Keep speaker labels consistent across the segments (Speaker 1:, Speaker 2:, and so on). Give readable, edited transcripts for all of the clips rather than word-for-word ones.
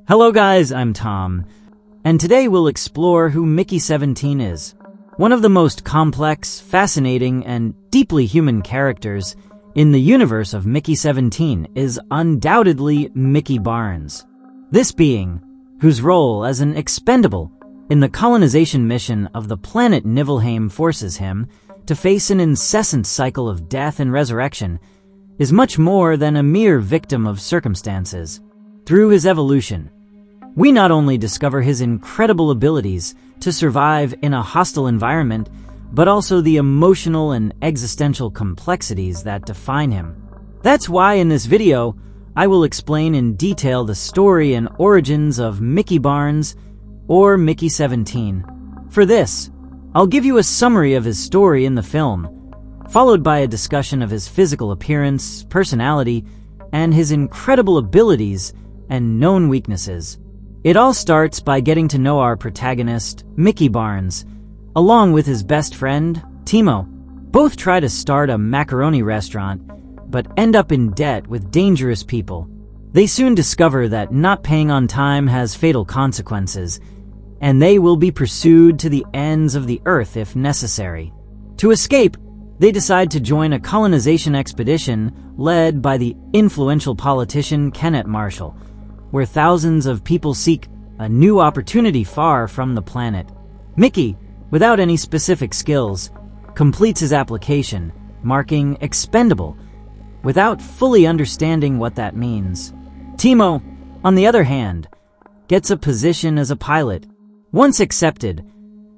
Speaker 1: Hello guys, I'm Tom, and today we'll explore who Mickey-17 is. One of the most complex, fascinating, and deeply human characters in the universe of Mickey-17 is undoubtedly Mickey Barnes. This being, whose role as an expendable in the colonization mission of the planet Niflheim forces him to face an incessant cycle of death and resurrection, is much more than a mere victim of circumstances. Through his evolution, we not only discover his incredible abilities to survive in a hostile environment, but also the emotional and existential complexities that define him. That's why in this video, I will explain in detail the story and origins of Mickey Barnes, or Mickey-17. For this, I'll give you a summary of his story in the film, followed by a discussion of his physical appearance, personality, and his incredible abilities and known weaknesses. It all starts by getting to know our protagonist, Mickey Barnes, along with his best friend, Timo. Both try to start a macaroni restaurant, but end up in debt with dangerous people. They soon discover that not paying on time has fatal consequences, and they will be pursued to the ends of the earth if necessary. To escape, they decide to join a colonization expedition led by the influential politician Kenneth Marshall, where thousands of people seek a new opportunity far from the planet. Mickey, without any specific skills, completes his application, marking expendable, without fully understanding what that means. Timo, on the other hand, gets a position as a pilot. Once accepted,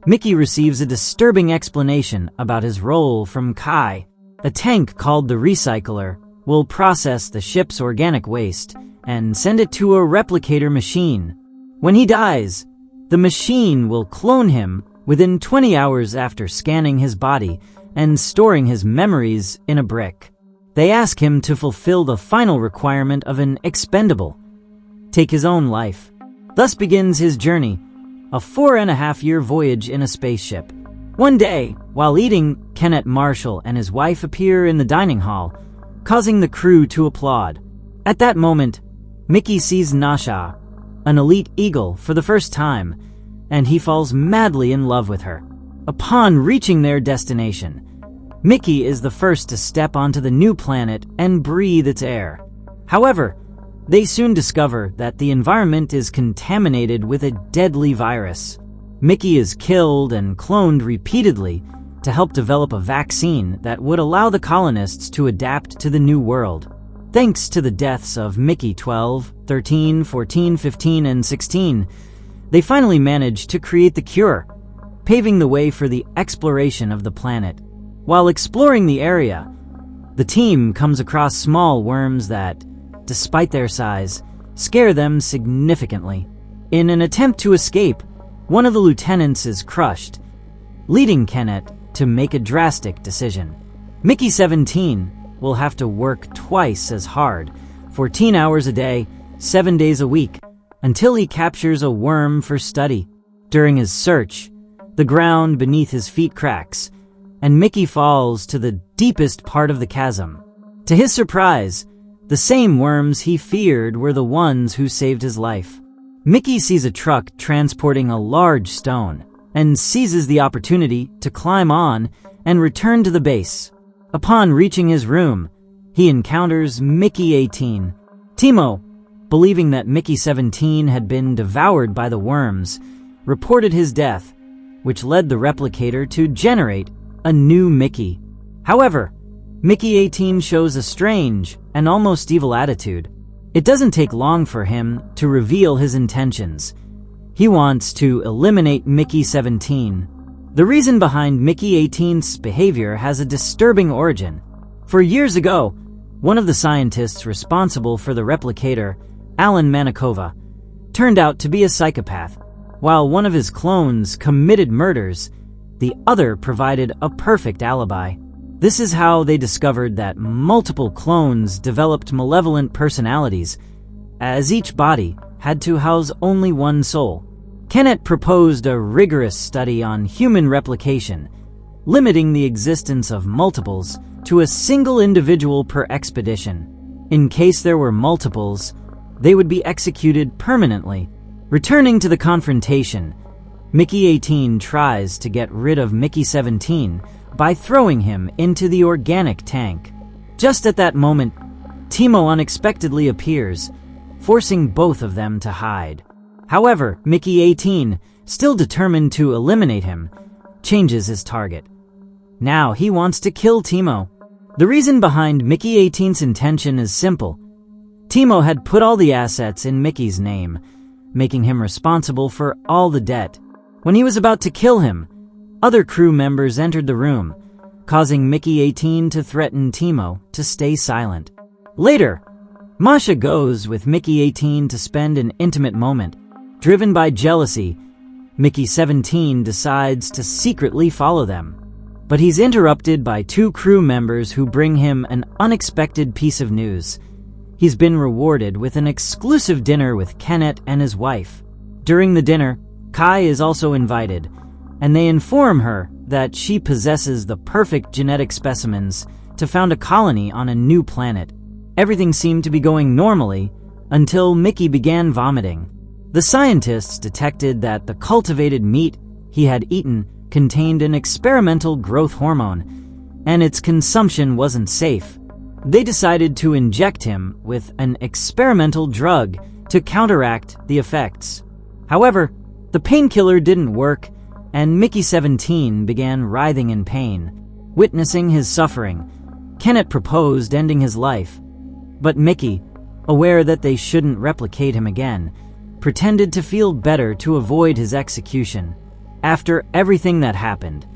Speaker 1: Mickey receives a disturbing explanation about his role from Kai. A tank called the Recycler will process the ship's organic waste and send it to a replicator machine. When he dies, the machine will clone him within 20 hours after scanning his body and storing his memories in a brick. They ask him to fulfill the final requirement of an expendable: take his own life. Thus begins his journey, a 4.5-year voyage in a spaceship. One day, while eating, Kenneth Marshall and his wife appear in the dining hall, causing the crew to applaud. At that moment, Mickey sees Nasha, an elite eagle, for the first time, and he falls madly in love with her. Upon reaching their destination, Mickey is the first to step onto the new planet and breathe its air. However, they soon discover that the environment is contaminated with a deadly virus. Mickey is killed and cloned repeatedly to help develop a vaccine that would allow the colonists to adapt to the new world. Thanks to the deaths of Mickey 12, 13, 14, 15, and 16, they finally manage to create the cure, paving the way for the exploration of the planet. While exploring the area, the team comes across small worms that, despite their size, scare them significantly. In an attempt to escape, one of the lieutenants is crushed, leading Kenneth to make a drastic decision. Mickey-17 will have to work twice as hard, 14 hours a day, 7 days a week, until he captures a worm for study. During his search, the ground beneath his feet cracks, and Mickey falls to the deepest part of the chasm. To his surprise, the same worms he feared were the ones who saved his life. Mickey sees a truck transporting a large stone and seizes the opportunity to climb on and return to the base. Upon reaching his room, he encounters Mickey-18. Timo, believing that Mickey-17 had been devoured by the worms, reported his death, which led the replicator to generate a new Mickey. However, Mickey-18 shows a strange and almost evil attitude. It doesn't take long for him to reveal his intentions. He wants to eliminate Mickey-17. The reason behind Mickey-18's behavior has a disturbing origin. For years ago, one of the scientists responsible for the replicator, Alan Manikova, turned out to be a psychopath. While one of his clones committed murders, the other provided a perfect alibi. This is how they discovered that multiple clones developed malevolent personalities, as each body had to house only one soul. Kenneth proposed a rigorous study on human replication, limiting the existence of multiples to a single individual per expedition. In case there were multiples, they would be executed permanently. Returning to the confrontation, Mickey 18 tries to get rid of Mickey 17 by throwing him into the organic tank. Just at that moment, Timo unexpectedly appears, forcing both of them to hide. However, Mickey 18, still determined to eliminate him, changes his target. Now he wants to kill Timo. The reason behind Mickey 18's intention is simple. Timo had put all the assets in Mickey's name, making him responsible for all the debt. When he was about to kill him, other crew members entered the room, causing Mickey 18 to threaten Timo to stay silent. Later, Masha goes with Mickey 18 to spend an intimate moment. Driven by jealousy, Mickey 17 decides to secretly follow them. But he's interrupted by two crew members who bring him an unexpected piece of news. He's been rewarded with an exclusive dinner with Kenneth and his wife. During the dinner, Kai is also invited, and they inform her that she possesses the perfect genetic specimens to found a colony on a new planet. Everything seemed to be going normally until Mickey began vomiting. The scientists detected that the cultivated meat he had eaten contained an experimental growth hormone, and its consumption wasn't safe. They decided to inject him with an experimental drug to counteract the effects. However, the painkiller didn't work, and Mickey 17 began writhing in pain. Witnessing his suffering, Kenneth proposed ending his life. But Mickey, aware that they shouldn't replicate him again, pretended to feel better to avoid his execution. After everything that happened,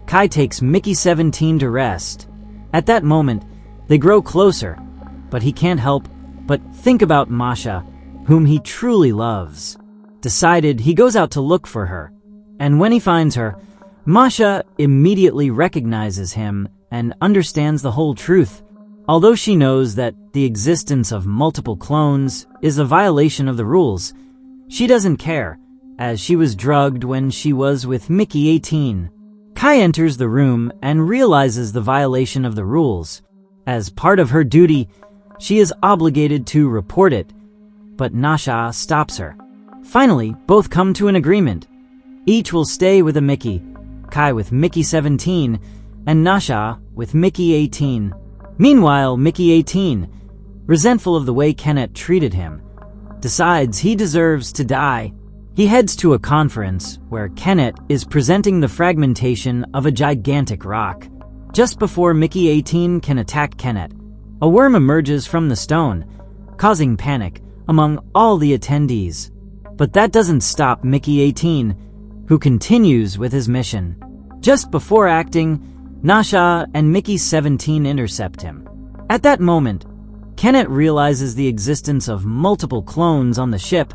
Speaker 1: Kai takes Mickey 17 to rest. At that moment, they grow closer, but he can't help but think about Masha, whom he truly loves. Decided, he goes out to look for her, and when he finds her, Masha immediately recognizes him and understands the whole truth. Although she knows that the existence of multiple clones is a violation of the rules, she doesn't care, as she was drugged when she was with Mickey 18. Kai enters the room and realizes the violation of the rules. As part of her duty, she is obligated to report it, but Nasha stops her. Finally, both come to an agreement. Each will stay with a Mickey, Kai with Mickey 17, and Nasha with Mickey 18. Meanwhile, Mickey 18, resentful of the way Kenneth treated him, decides he deserves to die. He heads to a conference where Kenneth is presenting the fragmentation of a gigantic rock. Just before Mickey 18 can attack Kenneth, a worm emerges from the stone, causing panic among all the attendees. But that doesn't stop Mickey 18, who continues with his mission. Just before acting, Nasha and Mickey 17 intercept him. At that moment, Kenneth realizes the existence of multiple clones on the ship,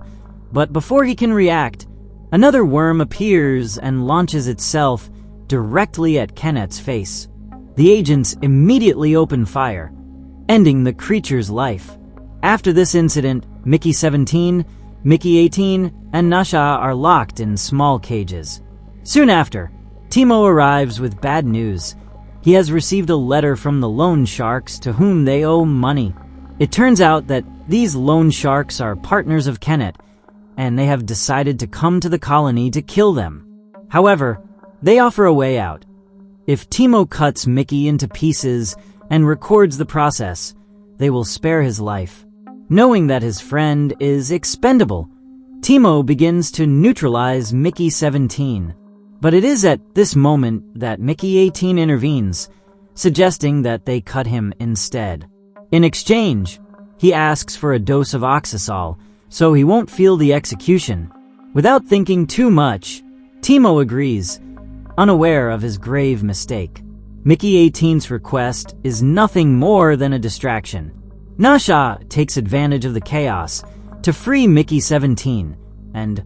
Speaker 1: but before he can react, another worm appears and launches itself directly at Kenneth's face. The agents immediately open fire, ending the creature's life. After this incident, Mickey 17, Mickey 18, and Nasha are locked in small cages. Soon after, Timo arrives with bad news. He has received a letter from the loan sharks to whom they owe money. It turns out that these loan sharks are partners of Kenneth, and they have decided to come to the colony to kill them. However, they offer a way out. If Timo cuts Mickey into pieces and records the process, they will spare his life. Knowing that his friend is expendable, Timo begins to neutralize Mickey 17. But it is at this moment that Mickey 18 intervenes, suggesting that they cut him instead. In exchange, he asks for a dose of oxysol, so he won't feel the execution. Without thinking too much, Timo agrees, unaware of his grave mistake. Mickey 18's request is nothing more than a distraction. Nasha takes advantage of the chaos to free Mickey 17 and,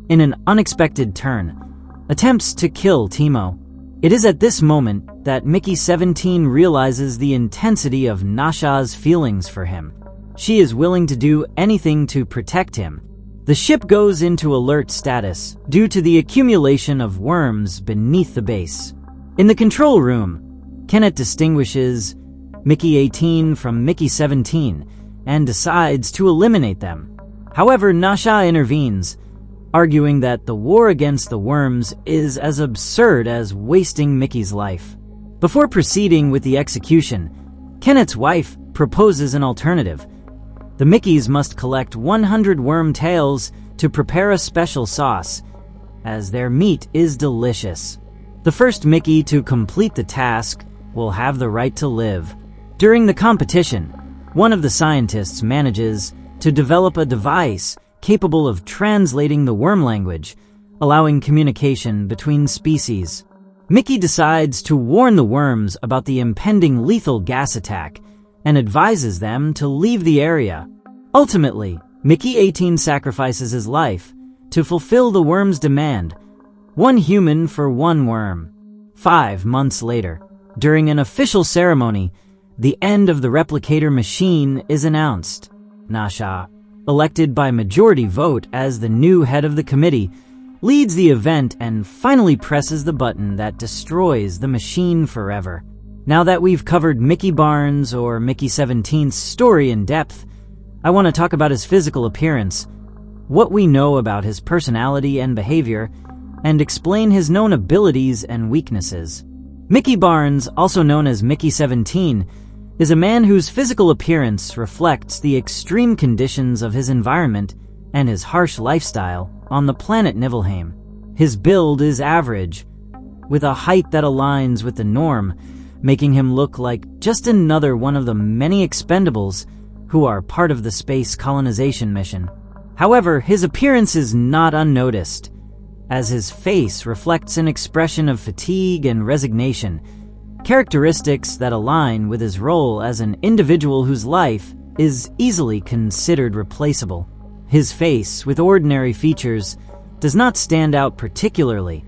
Speaker 1: in an unexpected turn, attempts to kill Timo. It is at this moment that Mickey 17 realizes the intensity of Nasha's feelings for him. She is willing to do anything to protect him. The ship goes into alert status due to the accumulation of worms beneath the base. In the control room, Kenneth distinguishes Mickey 18 from Mickey 17 and decides to eliminate them. However, Nasha intervenes, arguing that the war against the worms is as absurd as wasting Mickey's life. Before proceeding with the execution, Kenneth's wife proposes an alternative. The Mickeys must collect 100 worm tails to prepare a special sauce, as their meat is delicious. The first Mickey to complete the task will have the right to live. During the competition, one of the scientists manages to develop a device capable of translating the worm language, allowing communication between species. Mickey decides to warn the worms about the impending lethal gas attack and advises them to leave the area. Ultimately, Mickey 18 sacrifices his life to fulfill the worm's demand, 1 human for 1 worm. 5 months later, during an official ceremony, the end of the replicator machine is announced. Nasha, elected by majority vote as the new head of the committee, leads the event and finally presses the button that destroys the machine forever. Now that we've covered Mickey Barnes or Mickey 17's story in depth, I want to talk about his physical appearance, what we know about his personality and behavior, and explain his known abilities and weaknesses. Mickey Barnes, also known as Mickey 17, is a man whose physical appearance reflects the extreme conditions of his environment and his harsh lifestyle on the planet Niflheim. His build is average, with a height that aligns with the norm, making him look like just another one of the many expendables who are part of the space colonization mission. However, his appearance is not unnoticed, as his face reflects an expression of fatigue and resignation, characteristics that align with his role as an individual whose life is easily considered replaceable. His face, with ordinary features, does not stand out particularly,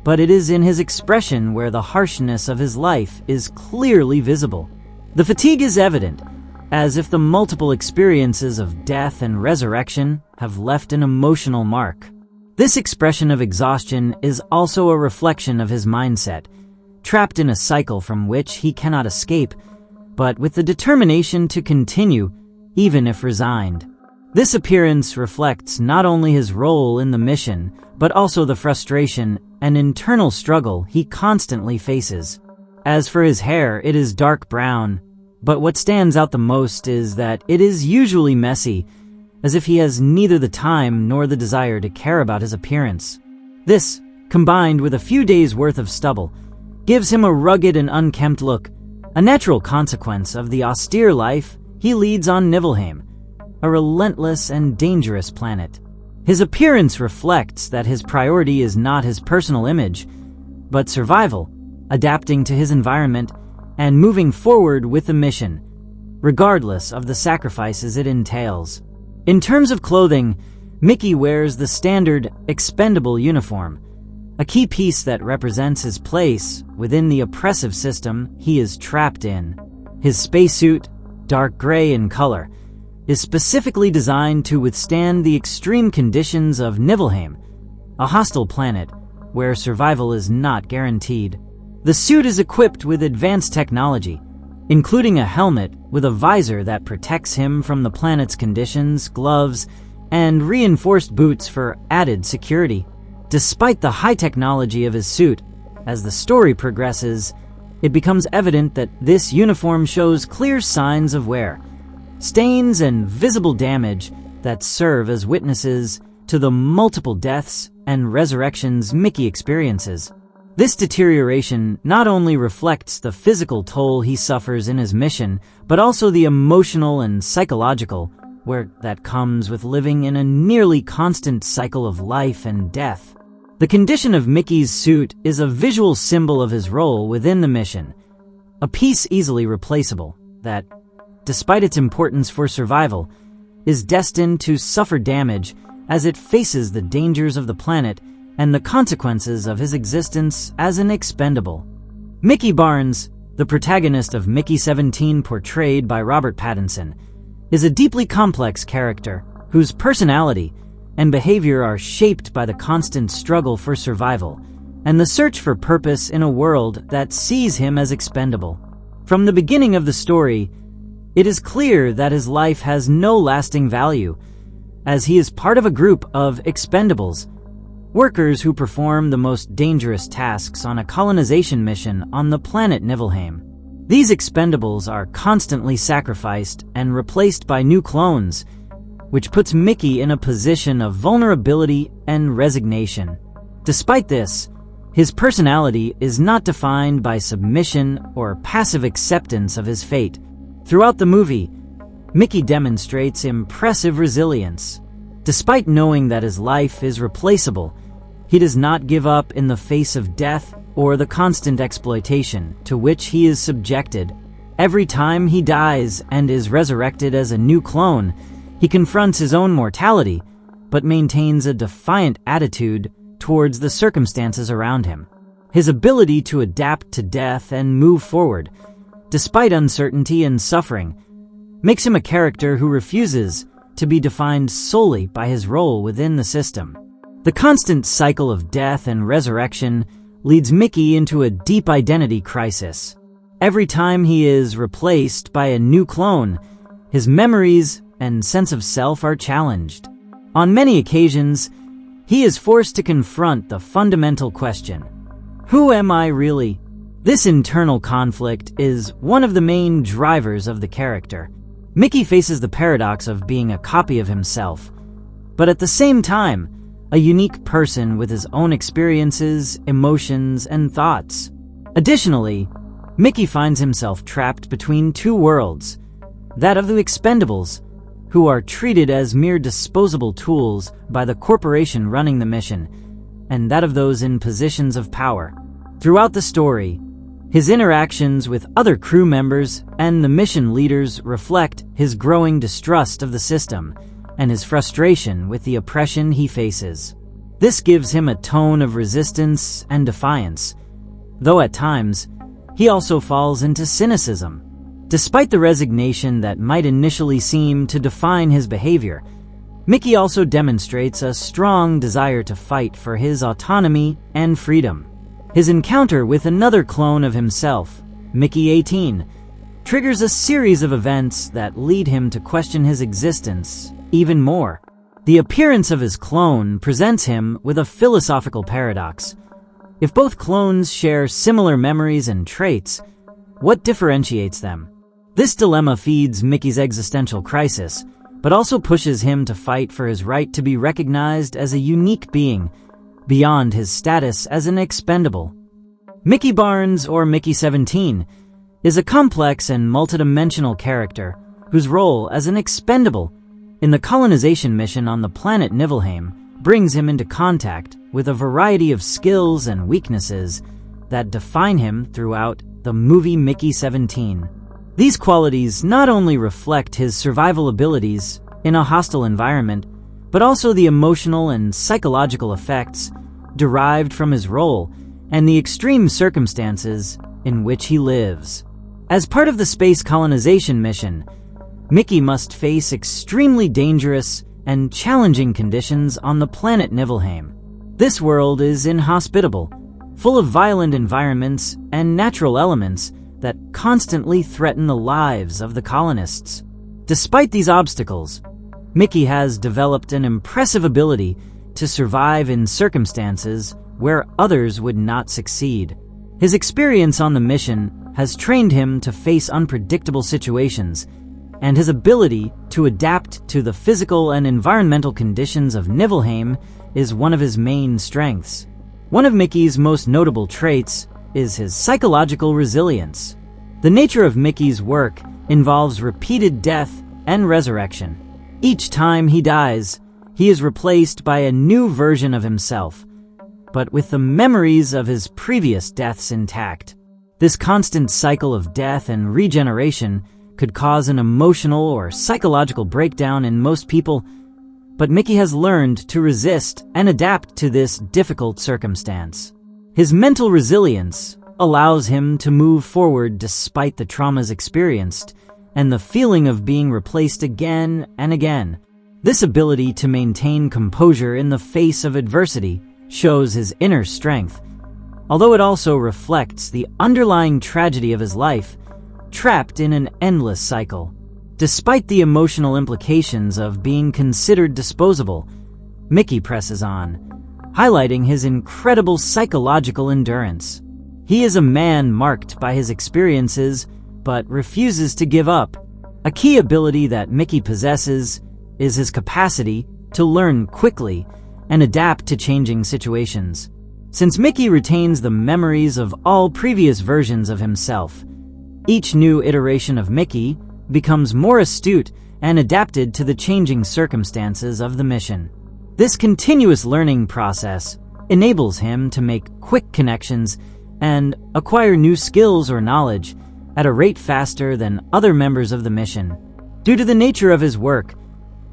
Speaker 1: but it is in his expression where the harshness of his life is clearly visible. The fatigue is evident, as if the multiple experiences of death and resurrection have left an emotional mark. This expression of exhaustion is also a reflection of his mindset, trapped in a cycle from which he cannot escape, but with the determination to continue, even if resigned. This appearance reflects not only his role in the mission, but also the frustration and internal struggle he constantly faces. As for his hair, it is dark brown, but what stands out the most is that it is usually messy, as if he has neither the time nor the desire to care about his appearance. This, combined with a few days' worth of stubble, gives him a rugged and unkempt look, a natural consequence of the austere life he leads on Niflheim, a relentless and dangerous planet. His appearance reflects that his priority is not his personal image, but survival, adapting to his environment, and moving forward with the mission, regardless of the sacrifices it entails. In terms of clothing, Mickey wears the standard expendable uniform, a key piece that represents his place within the oppressive system he is trapped in. His spacesuit, dark gray in color, is specifically designed to withstand the extreme conditions of Niflheim, a hostile planet where survival is not guaranteed. The suit is equipped with advanced technology, including a helmet with a visor that protects him from the planet's conditions, gloves, and reinforced boots for added security. Despite the high technology of his suit, as the story progresses, it becomes evident that this uniform shows clear signs of wear, stains and visible damage that serve as witnesses to the multiple deaths and resurrections Mickey experiences. This deterioration not only reflects the physical toll he suffers in his mission, but also the emotional and psychological, where that comes with living in a nearly constant cycle of life and death. The condition of Mickey's suit is a visual symbol of his role within the mission, a piece easily replaceable that, despite its importance for survival, is destined to suffer damage as it faces the dangers of the planet and the consequences of his existence as an expendable. Mickey Barnes, the protagonist of Mickey 17 portrayed by Robert Pattinson, is a deeply complex character whose personality and behavior are shaped by the constant struggle for survival and the search for purpose in a world that sees him as expendable. From the beginning of the story, it is clear that his life has no lasting value, as he is part of a group of expendables, workers who perform the most dangerous tasks on a colonization mission on the planet Niflheim. These expendables are constantly sacrificed and replaced by new clones, which puts Mickey in a position of vulnerability and resignation. Despite this, his personality is not defined by submission or passive acceptance of his fate. Throughout the movie, Mickey demonstrates impressive resilience. Despite knowing that his life is replaceable, he does not give up in the face of death or the constant exploitation to which he is subjected. Every time he dies and is resurrected as a new clone, he confronts his own mortality, but maintains a defiant attitude towards the circumstances around him. His ability to adapt to death and move forward, despite uncertainty and suffering, makes him a character who refuses to be defined solely by his role within the system. The constant cycle of death and resurrection leads Mickey into a deep identity crisis. Every time he is replaced by a new clone, his memories and sense of self are challenged. On many occasions, he is forced to confront the fundamental question, who am I really? This internal conflict is one of the main drivers of the character. Mickey faces the paradox of being a copy of himself, but at the same time, a unique person with his own experiences, emotions, and thoughts. Additionally, Mickey finds himself trapped between two worlds, that of the expendables, who are treated as mere disposable tools by the corporation running the mission, and that of those in positions of power. Throughout the story, his interactions with other crew members and the mission leaders reflect his growing distrust of the system and his frustration with the oppression he faces. This gives him a tone of resistance and defiance, though at times, he also falls into cynicism. Despite the resignation that might initially seem to define his behavior, Mickey also demonstrates a strong desire to fight for his autonomy and freedom. His encounter with another clone of himself, Mickey 18, triggers a series of events that lead him to question his existence even more. The appearance of his clone presents him with a philosophical paradox. If both clones share similar memories and traits, what differentiates them? This dilemma feeds Mickey's existential crisis, but also pushes him to fight for his right to be recognized as a unique being, beyond his status as an expendable. Mickey Barnes, or Mickey 17, is a complex and multidimensional character whose role as an expendable in the colonization mission on the planet Niflheim brings him into contact with a variety of skills and weaknesses that define him throughout the movie Mickey 17. These qualities not only reflect his survival abilities in a hostile environment, but also the emotional and psychological effects derived from his role and the extreme circumstances in which he lives. As part of the space colonization mission, Mickey must face extremely dangerous and challenging conditions on the planet Niflheim. This world is inhospitable, full of violent environments and natural elements that constantly threaten the lives of the colonists. Despite these obstacles, Mickey has developed an impressive ability to survive in circumstances where others would not succeed. His experience on the mission has trained him to face unpredictable situations, and his ability to adapt to the physical and environmental conditions of Niflheim is one of his main strengths. One of Mickey's most notable traits is his psychological resilience. The nature of Mickey's work involves repeated death and resurrection. Each time he dies, he is replaced by a new version of himself, but with the memories of his previous deaths intact. This constant cycle of death and regeneration could cause an emotional or psychological breakdown in most people, but Mickey has learned to resist and adapt to this difficult circumstance. His mental resilience allows him to move forward despite the traumas experienced and the feeling of being replaced again and again. This ability to maintain composure in the face of adversity shows his inner strength, although it also reflects the underlying tragedy of his life, trapped in an endless cycle. Despite the emotional implications of being considered disposable, Mickey presses on, highlighting his incredible psychological endurance. He is a man marked by his experiences, but refuses to give up. A key ability that Mickey possesses is his capacity to learn quickly and adapt to changing situations. Since Mickey retains the memories of all previous versions of himself, each new iteration of Mickey becomes more astute and adapted to the changing circumstances of the mission. This continuous learning process enables him to make quick connections and acquire new skills or knowledge at a rate faster than other members of the mission. Due to the nature of his work,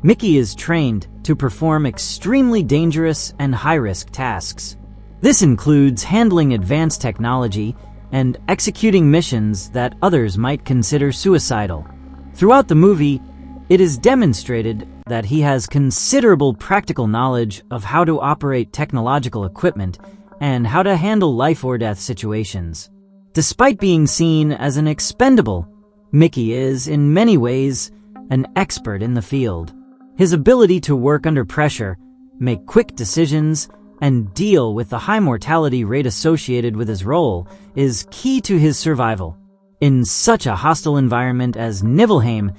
Speaker 1: Mickey is trained to perform extremely dangerous and high-risk tasks. This includes handling advanced technology and executing missions that others might consider suicidal. Throughout the movie, it is demonstrated that he has considerable practical knowledge of how to operate technological equipment and how to handle life-or-death situations. Despite being seen as an expendable, Mickey is, in many ways, an expert in the field. His ability to work under pressure, make quick decisions, and deal with the high mortality rate associated with his role is key to his survival. In such a hostile environment as Nibelheim,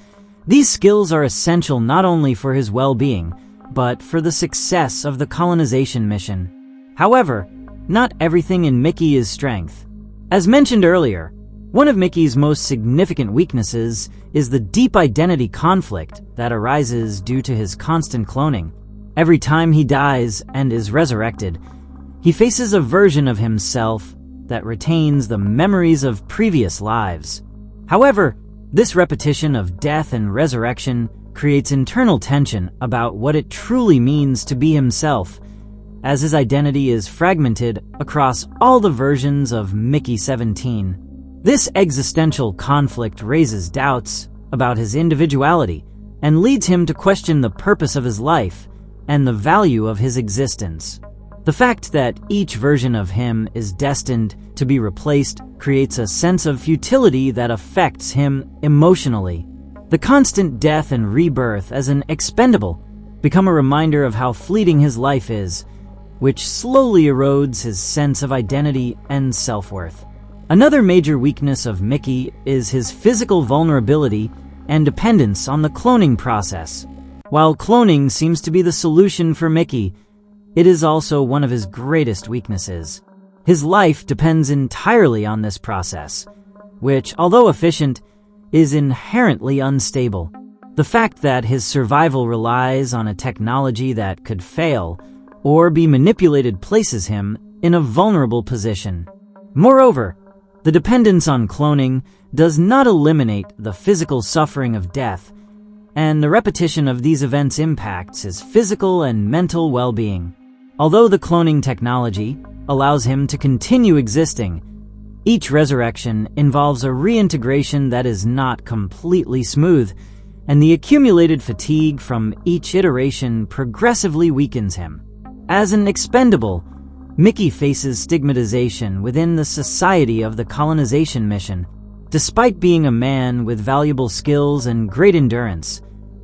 Speaker 1: these skills are essential not only for his well-being, but for the success of the colonization mission. However, not everything in Mickey is strength. As mentioned earlier, one of Mickey's most significant weaknesses is the deep identity conflict that arises due to his constant cloning. Every time he dies and is resurrected, he faces a version of himself that retains the memories of previous lives. However, this repetition of death and resurrection creates internal tension about what it truly means to be himself, as his identity is fragmented across all the versions of Mickey 17. This existential conflict raises doubts about his individuality and leads him to question the purpose of his life and the value of his existence. The fact that each version of him is destined to be replaced creates a sense of futility that affects him emotionally. The constant death and rebirth as an expendable become a reminder of how fleeting his life is, which slowly erodes his sense of identity and self-worth. Another major weakness of Mickey is his physical vulnerability and dependence on the cloning process. While cloning seems to be the solution for Mickey, it is also one of his greatest weaknesses. His life depends entirely on this process, which, although efficient, is inherently unstable. The fact that his survival relies on a technology that could fail or be manipulated places him in a vulnerable position. Moreover, the dependence on cloning does not eliminate the physical suffering of death, and the repetition of these events impacts his physical and mental well-being. Although the cloning technology allows him to continue existing, each resurrection involves a reintegration that is not completely smooth, and the accumulated fatigue from each iteration progressively weakens him. As an expendable, Mickey faces stigmatization within the society of the colonization mission. Despite being a man with valuable skills and great endurance,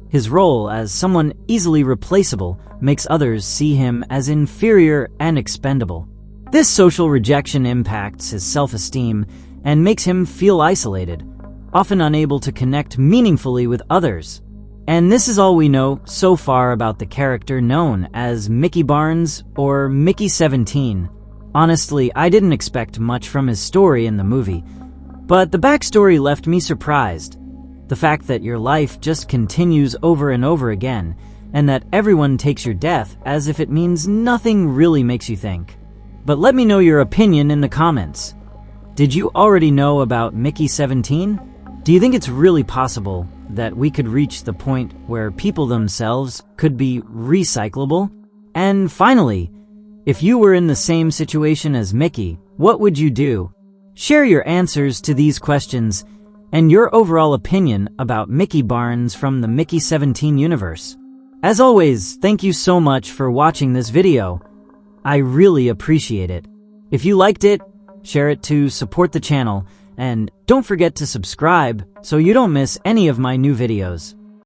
Speaker 1: his role as someone easily replaceable makes others see him as inferior and expendable. This social rejection impacts his self-esteem and makes him feel isolated, often unable to connect meaningfully with others. And this is all we know so far about the character known as Mickey Barnes or Mickey 17. Honestly, I didn't expect much from his story in the movie, but the backstory left me surprised. The fact that your life just continues over and over again, and that everyone takes your death as if it means nothing really makes you think. But let me know your opinion in the comments. Did you already know about Mickey 17? Do you think it's really possible that we could reach the point where people themselves could be recyclable? And finally, if you were in the same situation as Mickey, what would you do? Share your answers to these questions and your overall opinion about Mickey Barnes from the Mickey 17 universe. As always, thank you so much for watching this video. I really appreciate it. If you liked it, share it to support the channel, and don't forget to subscribe so you don't miss any of my new videos.